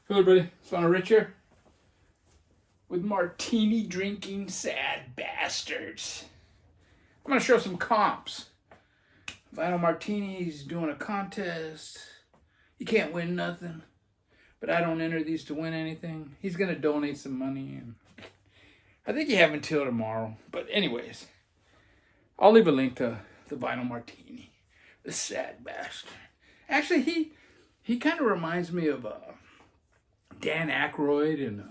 Hello everybody, it's Father Rich here with Martini drinking sad bastards. I'm going to show some comps. Vinyl Martini's doing a contest. You can't win nothing, but I don't enter these to win anything. He's going to donate some money, and I think you have until tomorrow. But anyways, I'll leave a link to the Vinyl Martini, the sad bastard. Actually, he kind of reminds me of Dan Aykroyd and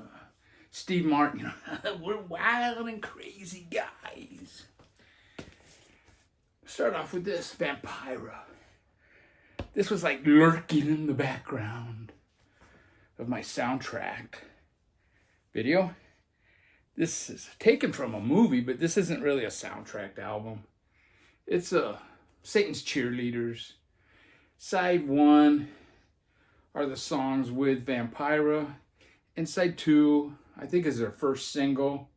Steve Martin. You know, we're wild and crazy guys. Start off with this Vampira. This was like lurking in the background of my soundtrack video. This is taken from a movie, but this isn't really a soundtrack album. It's Satan's Cheerleaders. Side 1 are the songs with Vampira, and side 2, I think, is their first single,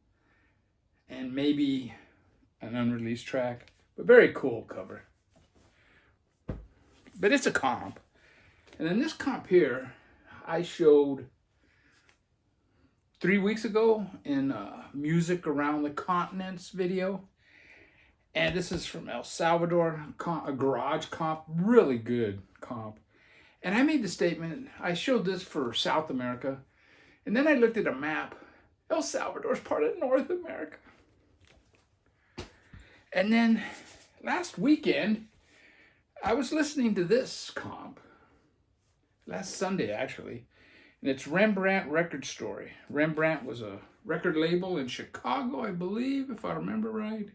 and maybe an unreleased track, but very cool cover. But it's a comp. And then this comp here, I showed 3 weeks ago in Music Around the Continents video. And this is from El Salvador, a garage comp, really good comp. And I made the statement, I showed this for South America, and then I looked at a map. El Salvador is part of North America. And then last weekend, I was listening to this comp, last Sunday actually, and it's Rembrandt Record Story. Rembrandt was a record label in Chicago, I believe, if I remember right.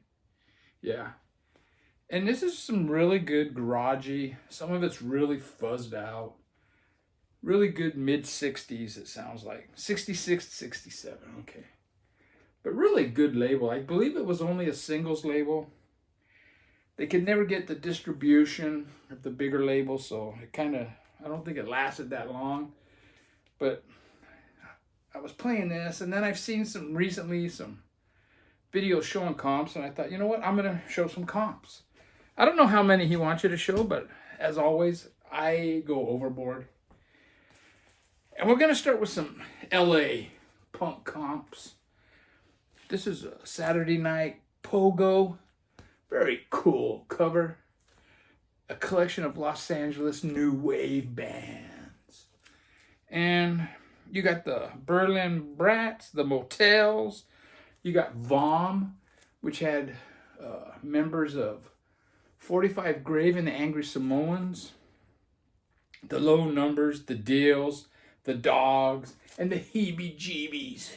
Yeah. And this is some really good garagey. Some of it's really fuzzed out. Really good mid-60s, it sounds like. 66, 67, okay. But really good label. I believe it was only a singles label. They could never get the distribution of the bigger label, so it kind of, I don't think it lasted that long. But I was playing this, and then I've seen some videos showing comps, and I thought, you know what, I'm going to show some comps. I don't know how many he wants you to show, but as always, I go overboard. And we're going to start with some LA punk comps. This is a Saturday Night Pogo. Very cool cover. A collection of Los Angeles new wave bands. And you got the Berlin Brats, the Motels. You got Vom, which had members of 45 Grave and the Angry Samoans, the Low Numbers, the Deals, the Dogs, and the Heebie-Jeebies.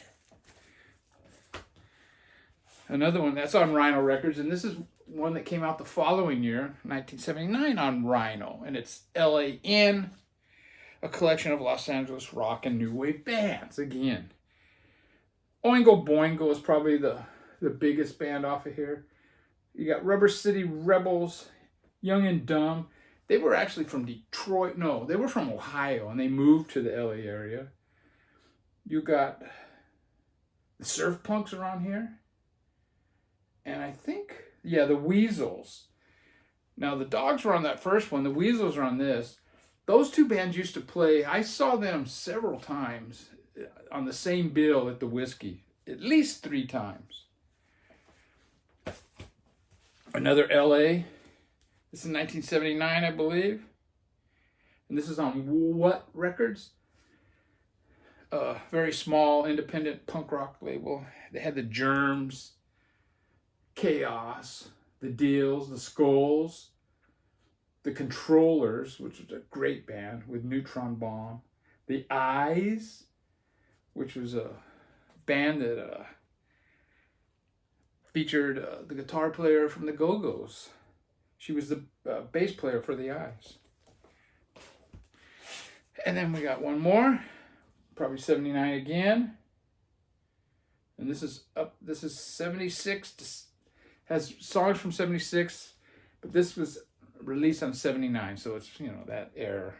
Another one that's on Rhino Records, and this is one that came out the following year, 1979, on Rhino, and it's LAN, a collection of Los Angeles rock and new wave bands again. Oingo Boingo is probably the biggest band off of here. You got Rubber City Rebels, Young and Dumb. They were actually from Detroit. No, they were from Ohio, and they moved to the LA area. You got the Surf Punks around here. And I think, yeah, the Weasels. Now, the Dogs were on that first one. The Weasels are on this. Those two bands used to play. I saw them several times on the same bill at the Whiskey. At least 3 times. Another LA. This is 1979, I believe. And this is on What Records? A very small independent punk rock label. They had the Germs, Chaos, the Deals, the Skulls, the Controllers, which was a great band with Neutron Bomb, the Eyes, which was a band that featured the guitar player from the Go-Go's. She was the bass player for the Eyes. And then we got one more, probably 79 again. And this is 76, has songs from 76, but this was released on 79, so it's, you know, that era.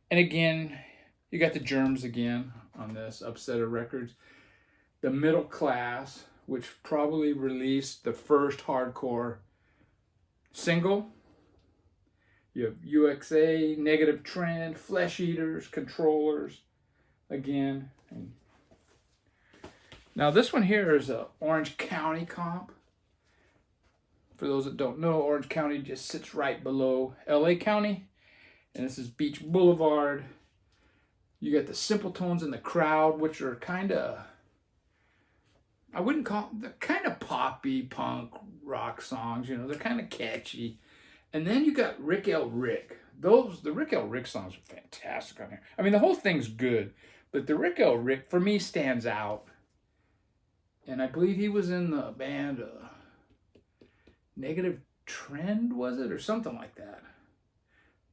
And again, you got the Germs again on this, Upsetter Records. The Middle Class, which probably released the first hardcore single. You have UXA, Negative Trend, Flesh Eaters, Controllers, again. And now this one here is a Orange County comp. For those that don't know, Orange County just sits right below LA County. And this is Beach Boulevard. You got the Simple Tones in the Crowd, which are kind of, I wouldn't call them, they're kind of poppy, punk, rock songs. You know, they're kind of catchy. And then you got Rick L. Rick. The Rick L. Rick songs are fantastic on here. I mean, the whole thing's good. But the Rick L. Rick, for me, stands out. And I believe he was in the band Negative Trend, was it? Or something like that.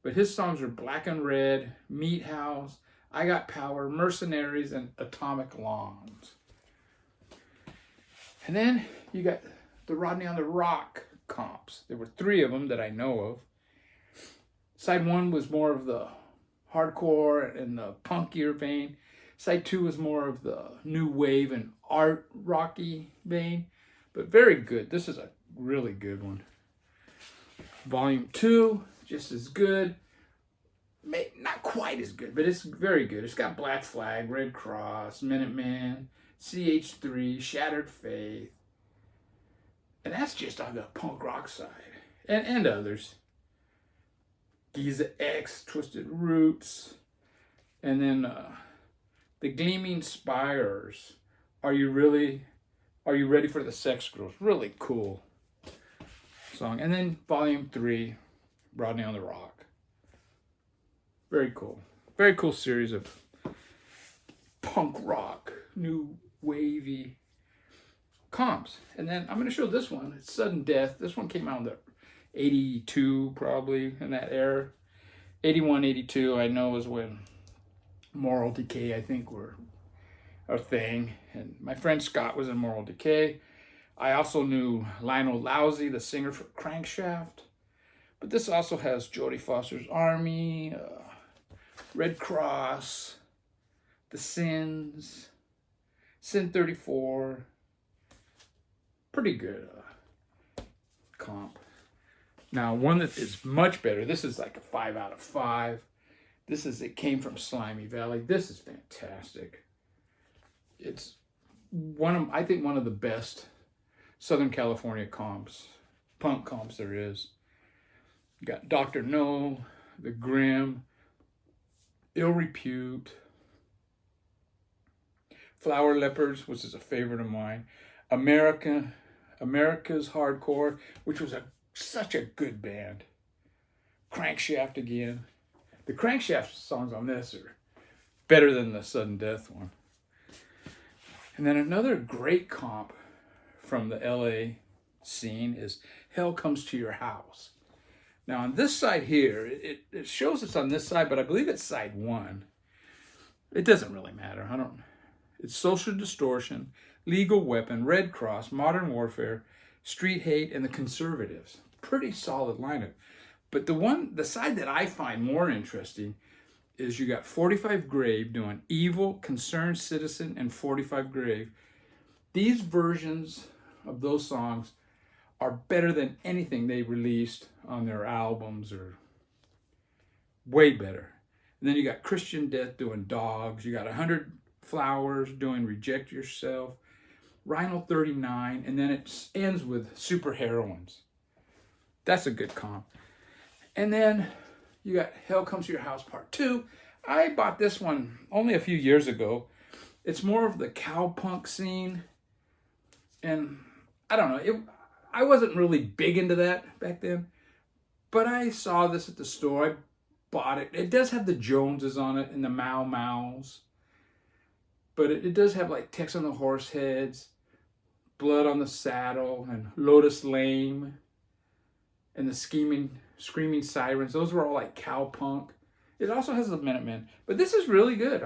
But his songs are Black and Red, Meat House, I Got Power, Mercenaries, and Atomic Lawns. And then you got the Rodney on the Rock comps. There were 3 of them that I know of. Side 1 was more of the hardcore and the punkier vein. Side 2 was more of the new wave and art rocky vein. But very good. This is a really good one. Volume 2, just as good. Not quite as good, but it's very good. It's got Black Flag, Red Cross, Minutemen, CH3, Shattered Faith. And that's just on the punk rock side. And others. Giza X, Twisted Roots. And then the Gleaming Spires. Are you ready for the Sex Girls? Really cool song. And then Volume 3, Rodney on the Rock. Very cool. Very cool series of punk rock, new wavy comps. And then I'm going to show this one. It's Sudden Death. This one came out in the 82, probably, in that era. 81, 82, I know, is when Moral Decay, I think, were a thing. And my friend Scott was in Moral Decay. I also knew Lionel Lousy, the singer for Crankshaft. But this also has Jodie Foster's Army, Red Cross, The Sins, Sin 34. Pretty good comp. Now, one that is much better. This is like a 5 out of 5. This is It Came From Slimy Valley. This is fantastic. It's I think one of the best Southern California comps, punk comps there is. You got Dr. No, The Grim, Ill Repute, Flower Leopards, which is a favorite of mine, America's Hardcore, which was such a good band, Crankshaft again. The Crankshaft songs on this are better than the Sudden Death one. And then another great comp from the LA scene is Hell Comes to Your House. Now on this side here, it shows it's on this side, but I believe it's side 1. It doesn't really matter. It's Social Distortion, Legal Weapon, Red Cross, Modern Warfare, Street Hate, and the Conservatives. Pretty solid lineup. But the side that I find more interesting is you got 45 Grave doing Evil, Concerned Citizen, and 45 Grave. These versions of those songs are better than anything they released on their albums, or way better. And then you got Christian Death doing Dogs. You got 100 Flowers doing Reject Yourself. Rhino 39. And then it ends with Super Heroines. That's a good comp. And then you got Hell Comes to Your House Part 2. I bought this one only a few years ago. It's more of the cowpunk scene. And I don't know, I wasn't really big into that back then. But I saw this at the store. I bought it. It does have the Joneses on it and the Mau Maus. But it does have like Tex on the Horseheads, Blood on the Saddle, and Lotus Lame, and the Screaming Sirens. Those were all like cowpunk. It also has the Minutemen. But this is really good.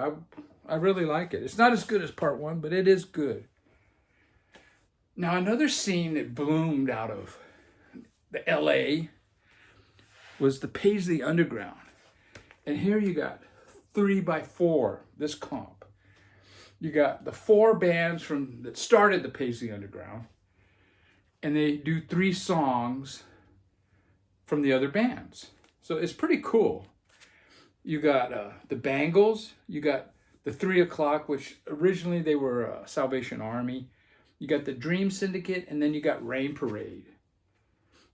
I really like it. It's not as good as Part 1, but it is good. Now, another scene that bloomed out of the LA was the Paisley Underground. And here you got 3x4, this comp. You got the 4 bands that started the Paisley Underground, and they do 3 songs from the other bands. So it's pretty cool. You got the Bangles, you got the 3 O'Clock, which originally they were Salvation Army. You got the Dream Syndicate, and then you got Rain Parade.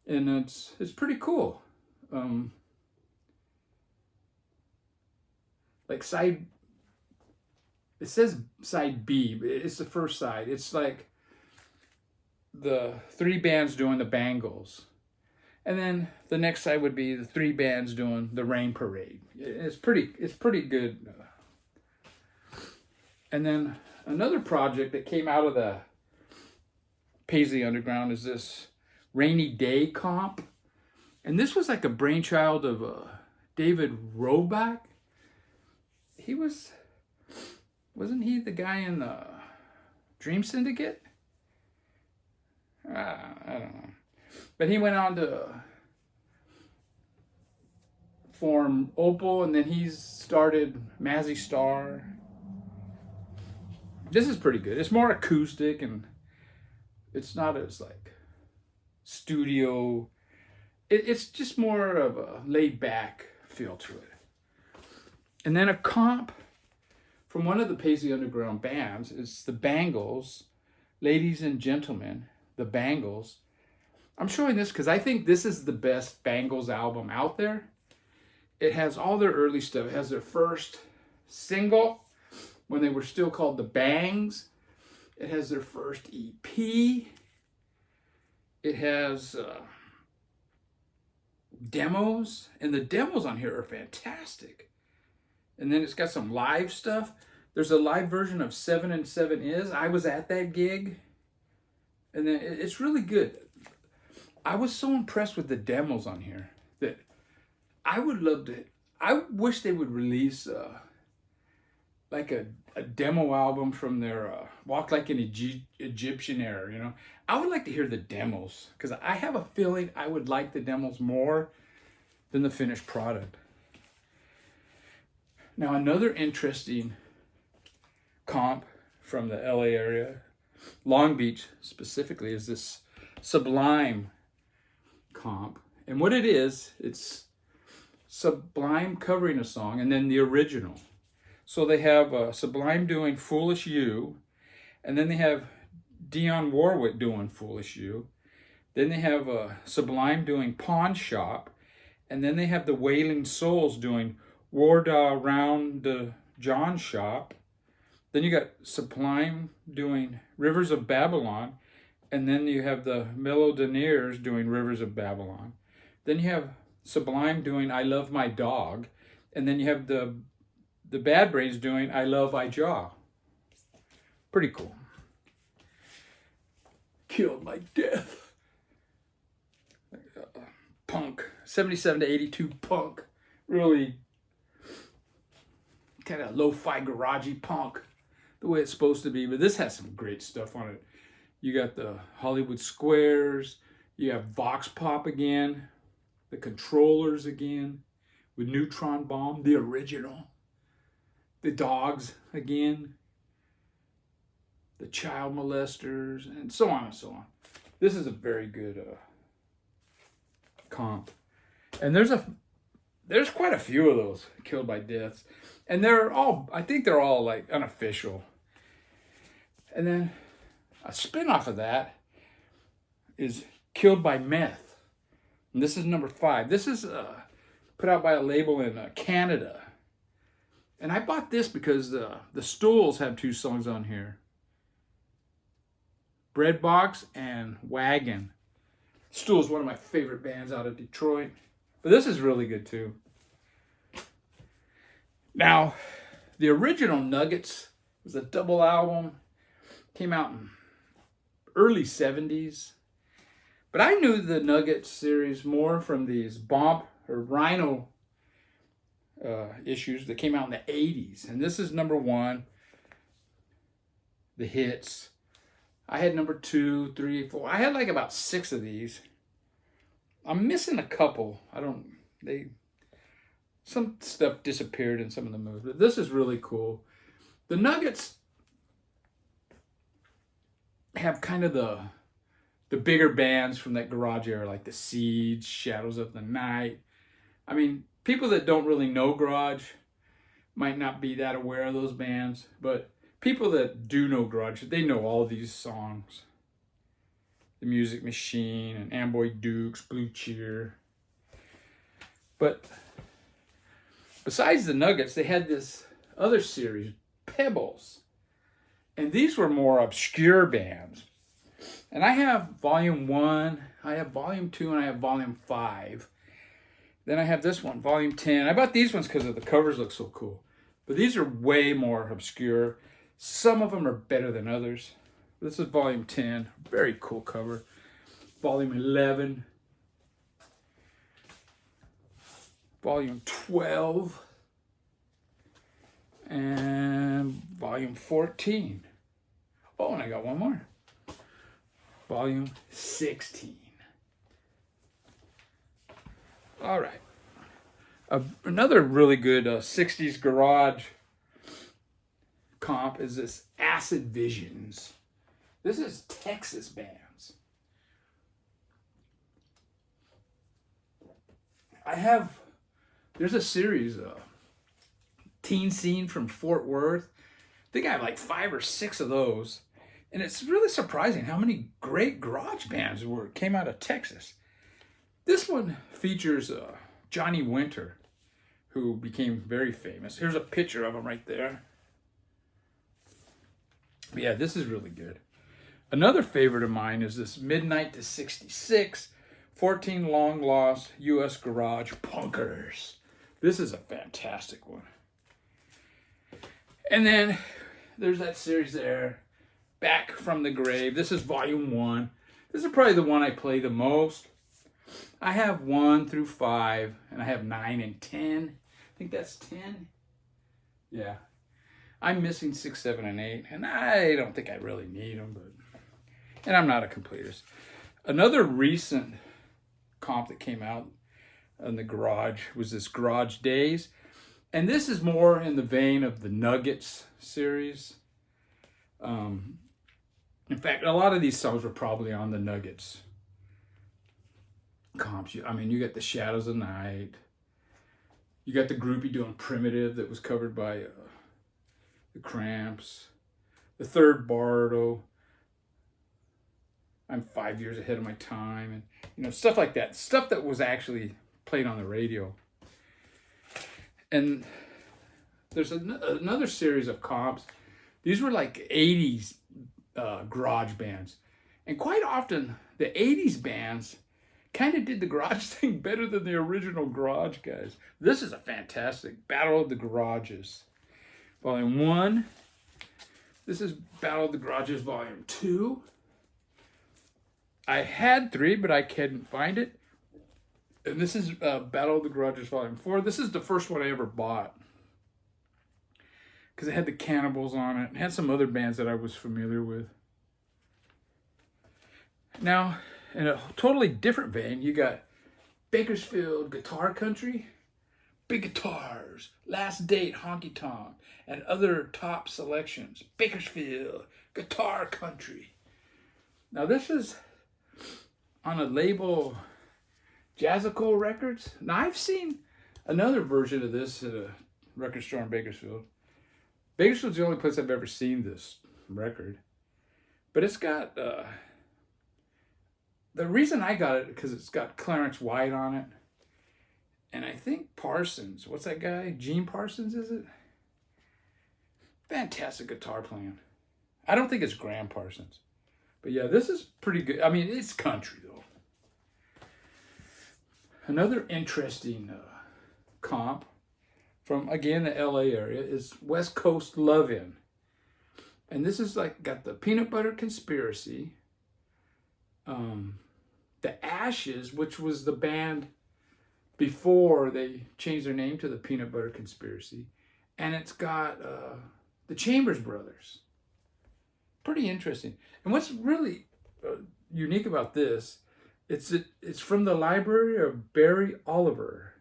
And it's pretty cool. Like it says side B, but it's the first side. It's like the 3 bands doing the Bangles. And then the next side would be the 3 bands doing the Rain Parade. It's pretty good. And then another project that came out of the Paisley Underground is this Rainy Day comp. And this was like a brainchild of David Roback. Wasn't he the guy in the Dream Syndicate? I don't know. But he went on to form Opal, and then he's started Mazzy Star. This is pretty good. It's more acoustic, and it's not as like studio. It's just more of a laid back feel to it. And then a comp from one of the Paisley Underground bands is the Bangles. Ladies and gentlemen, the Bangles. I'm showing this because I think this is the best Bangles album out there. It has all their early stuff. It has their first single when they were still called the Bangs. It has their first EP. It has demos, and the demos on here are fantastic. And then it's got some live stuff. There's a live version of 7 and 7 Is. I was at that gig, and then it's really good. I was so impressed with the demos on here that I would love to. I wish they would release like a demo album from their Walk Like an Egyptian era, you know. I would like to hear the demos because I have a feeling I would like the demos more than the finished product. Now, another interesting comp from the LA area, Long Beach specifically, is this Sublime comp. And what it is, it's Sublime covering a song and then the original. So they have Sublime doing Foolish You, and then they have Dionne Warwick doing Foolish You. Then they have Sublime doing Pawn Shop, and then they have the Wailing Souls doing Warda Round the John Shop. Then you got Sublime doing Rivers of Babylon, and then you have the Melodineers doing Rivers of Babylon. Then you have Sublime doing I Love My Dog, and then you have the Bad Brains doing I Love I Jaw. Pretty cool. Killed by Death. Punk. 77 to 82 punk. Really kind of lo-fi garagey punk. The way it's supposed to be. But this has some great stuff on it. You got the Hollywood Squares. You have Vox Pop again. The Controllers again. With Neutron Bomb, the original. The Dogs again. The Child Molesters, and so on and so on. This is a very good comp. And there's quite a few of those Killed by Deaths. And I think they're all like unofficial. And then a spin-off of that is Killed by Meth. And this is number 5. This is put out by a label in Canada. And I bought this because the Stools have 2 songs on here. Breadbox and Wagon. Stools is one of my favorite bands out of Detroit. But this is really good too. Now, the original Nuggets was a double album. Came out in early 70s. But I knew the Nuggets series more from these Bomp or Rhino issues that came out in the 80s. And this is number 1. The hits. I had number 2, 3, 4. I had like about 6 of these. I'm missing a couple. Some stuff disappeared in some of the movies. But this is really cool. The Nuggets have kind of the bigger bands from that garage era, like the Seeds, Shadows of the Night. I mean, people that don't really know garage might not be that aware of those bands, but people that do know garage, they know all these songs. The Music Machine and Amboy Dukes, Blue Cheer. But besides the Nuggets, they had this other series, Pebbles. And these were more obscure bands. And I have volume 1, I have volume 2, and I have volume 5. Then I have this one, volume 10. I bought these ones because the covers look so cool. But these are way more obscure. Some of them are better than others. This is volume 10, very cool cover. Volume 11. Volume 12. And volume 14. Oh, and I got one more. Volume 16. All right. Another really good 60s garage comp is this Acid Visions. This is Texas bands. There's a series, Teen Scene from Fort Worth. I think I have like 5 or 6 of those. And it's really surprising how many great garage bands came out of Texas. This one features Johnny Winter, who became very famous. Here's a picture of him right there. But yeah, this is really good. Another favorite of mine is this Midnight to 66, 14 long lost U.S. garage punkers. This is a fantastic one. And then there's that series there, Back from the Grave. This is volume 1. This is probably the one I play the most. I have 1 through 5, and I have 9 and 10. I think that's 10. Yeah. I'm missing 6, 7, and 8, and I don't think I really need them, and I'm not a completist. Another recent comp that came out in the garage was this Garage Days, and this is more in the vein of the Nuggets series. In fact, a lot of these songs were probably on the Nuggets comps. I mean, you got the Shadows of Night. You got the Groupie doing Primitive that was covered by the Cramps. The Third Bardo. I'm 5 years ahead of my time. And, stuff like that. Stuff that was actually played on the radio. And there's another series of comps. These were like 80s garage bands. And quite often, the 80s bands kind of did the garage thing better than the original garage guys. This is a fantastic Battle of the Garages. Volume 1. This is Battle of the Garages Volume 2. I had 3, but I couldn't find it. And this is Battle of the Garages Volume 4. This is the first one I ever bought, because it had the Cannibals on it. It had some other bands that I was familiar with. Now, in a totally different vein, you got Bakersfield Guitar Country, Big Guitars, Last Date Honky Tonk, and other top selections. Bakersfield Guitar Country. Now, this is on a label, Jazzical Records. Now, I've seen another version of this at a record store in Bakersfield. Bakersfield's the only place I've ever seen this record. But it's got, the reason I got it, because it's got Clarence White on it. And I think Parsons, what's that guy? Gene Parsons, is it? Fantastic guitar playing. I don't think it's Graham Parsons. But yeah, this is pretty good. I mean, it's country, though. Another interesting comp from, again, the LA area is West Coast Love-In. And this is like, got the Peanut Butter Conspiracy, the Ashes, which was the band before they changed their name to the Peanut Butter Conspiracy. And it's got the Chambers Brothers. Pretty interesting. And what's really unique about this, it's from the library of Barry Oliver.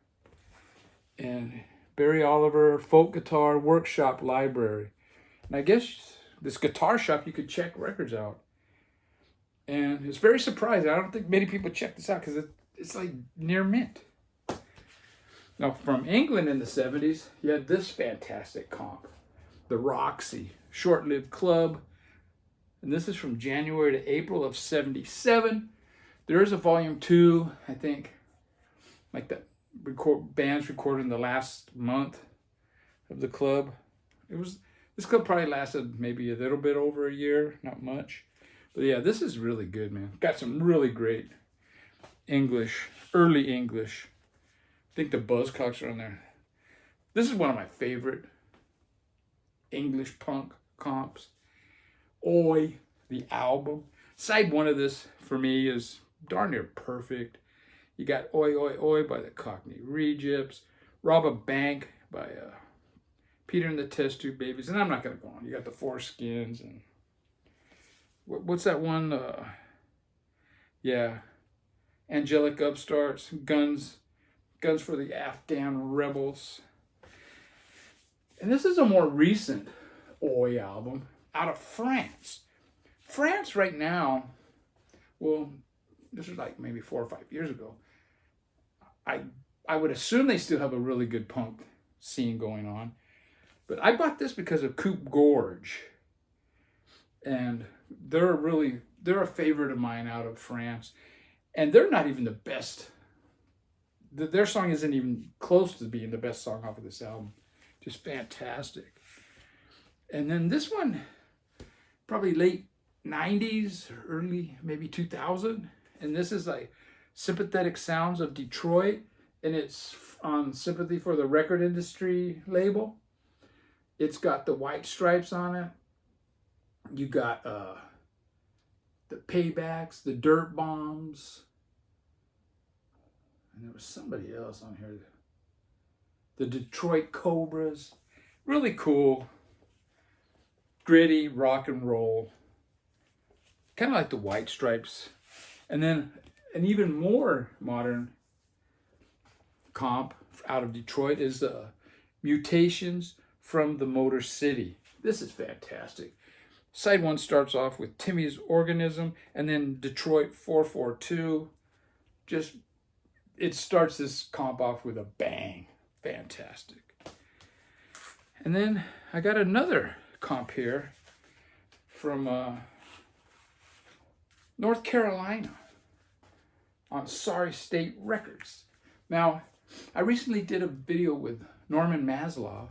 And Barry Oliver Folk Guitar Workshop Library. And I guess this guitar shop, you could check records out. And it's very surprising. I don't think many people check this out because it's like near mint. Now, from England in the 70s, you had this fantastic comp, the Roxy, short-lived club. And this is from January to April of 77. There is a volume 2, I think, like that bands recorded in the last month of the club. This club probably lasted maybe a little bit over a year, not much. But yeah, this is really good, man. Got some really great English, early English. I think the Buzzcocks are on there. This is one of my favorite English punk comps. Oi, the album. Side 1 of this, for me, is darn near perfect. You got Oi, Oi, Oi by the Cockney Rejects, Rob a Bank by Peter and the Test Tube Babies, and I'm not going to go on. You got the Foreskins, and what's that one? Yeah, Angelic Upstarts, Guns for the Afghan Rebels. And this is a more recent Oi album out of France. France right now, well, this is like maybe 4 or 5 years ago. I would assume they still have a really good punk scene going on. But I bought this because of Coupe Gorge. And they're a favorite of mine out of France. And they're not even the best. Their song isn't even close to being the best song off of this album. Just fantastic. And then this one, probably late 90s, early maybe 2000. And this is like Sympathetic Sounds of Detroit. And it's on Sympathy for the Record Industry label. It's got the White Stripes on it. You got the Paybacks, the Dirt Bombs. And there was somebody else on here. The Detroit Cobras. Really cool. Gritty rock and roll. Kind of like the White Stripes. And then an even more modern comp out of Detroit is Mutations from the Motor City. This is fantastic. Side 1 starts off with Timmy's Organism, and then Detroit 442. It starts this comp off with a bang. Fantastic. And then I got another comp here from North Carolina on Sorry State Records. Now, I recently did a video with Norman Maslow,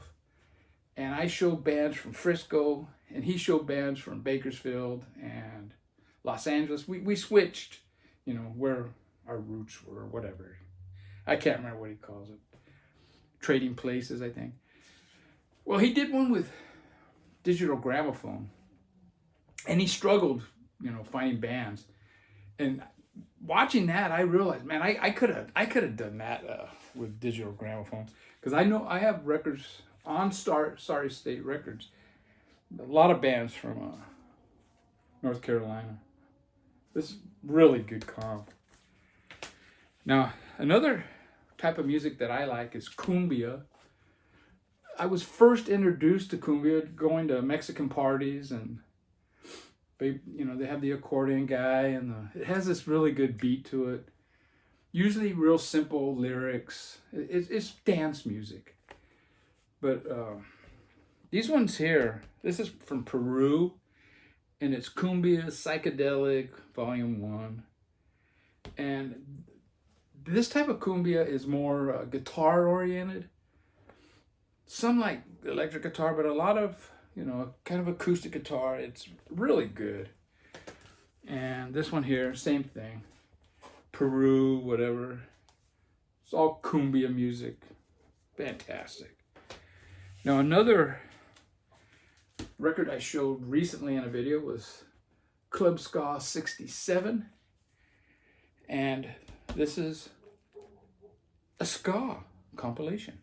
and I showed bands from Frisco, and he showed bands from Bakersfield and Los Angeles. We switched, where our roots were, or whatever. I can't remember what he calls it. Trading places, I think. Well, he did one with Digital Gramophone, and he struggled, finding bands. And watching that, I realized, man, I could have done that with Digital Gramophone, because I know I have records on Sorry State Records. A lot of bands from North Carolina. This is really good comp. Now, another type of music that I like is cumbia. I was first introduced to cumbia going to Mexican parties, and they have the accordion guy, and it has this really good beat to it. Usually real simple lyrics. It's dance music. But these ones here, this is from Peru, and it's Cumbia Psychedelic Volume 1. And this type of cumbia is more guitar oriented. Some like electric guitar, but a lot of, kind of acoustic guitar. It's really good. And this one here, same thing. Peru, whatever. It's all cumbia music. Fantastic. Now, another record I showed recently in a video was Club Ska 67. And this is a ska compilation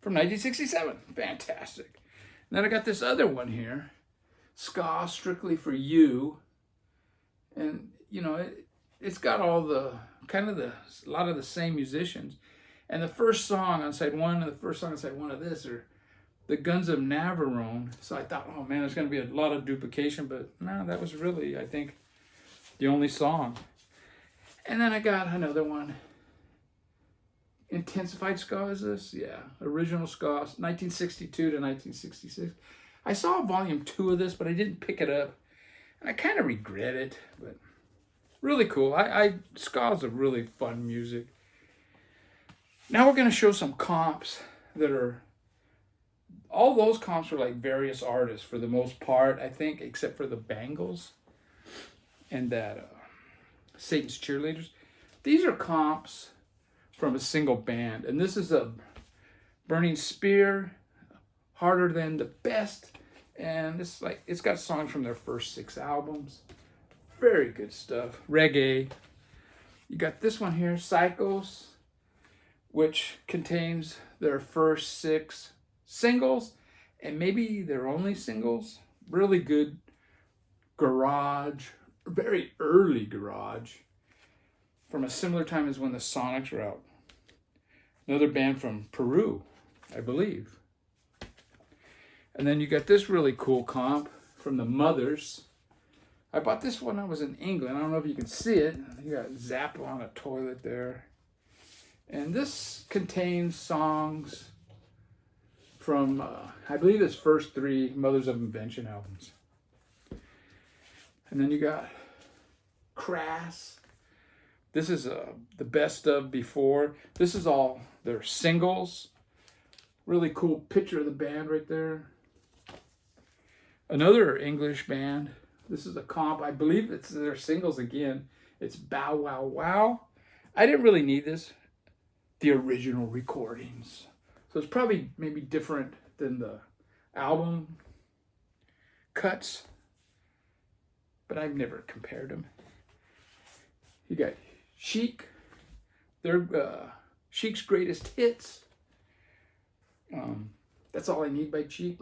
from 1967. Fantastic. And then I got this other one here, Ska Strictly for You. And, it's got all the, a lot of the same musicians. And the first song on side 1 and the first song on side 1 of this are the Guns of Navarone. So I thought, oh man, there's going to be a lot of duplication. But no, that was really, I think, the only song. And then I got another one. intensified ska is this? Yeah, original ska, 1962 to 1966. I saw volume 2 of this, but I didn't pick it up. And I kind of regret it, but really cool. Ska is a really fun music. Now we're going to show some comps that are, all those comps are like various artists for the most part, I think, except for the Bangles and that Satan's Cheerleaders. These are comps from a single band, and this is a Burning Spear, Harder Than the Best, and it's got songs from their first 6 albums. Very good stuff. Reggae. You got this one here, Psychos, which contains their first 6 singles and maybe their only singles. Really good garage, very early garage, from a similar time as when the Sonics were out. Another band from Peru, I believe. And then you got this really cool comp from the Mothers. I bought this when I was in England. I don't know if you can see it. You got Zappa on a toilet there. And this contains songs from, I believe, his first 3 Mothers of Invention albums. And then you got Crass. This is the best of before. This is all their singles. Really cool picture of the band right there. Another English band. This is a comp. I believe it's their singles again. It's Bow Wow Wow. I didn't really need this. The original recordings. So it's probably maybe different than the album cuts. But I've never compared them. You got Chic. They're Chic's greatest hits. That's all I need by Chic.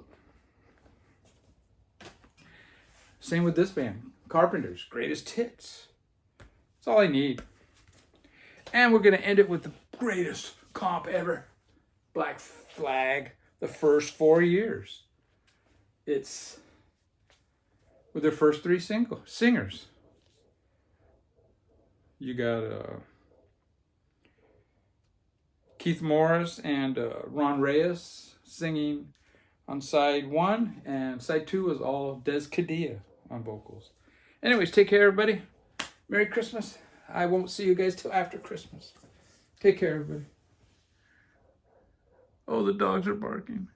Same with this band, Carpenter's greatest hits. That's all I need. And we're going to end it with the greatest comp ever. Black Flag, the first 4 years. It's with their first 3 singers. You got Keith Morris and Ron Reyes singing on side 1, and side 2 is all Des Cadilla on vocals. Anyways, take care, everybody. Merry Christmas. I won't see you guys till after Christmas. Take care, everybody. Oh, the dogs are barking.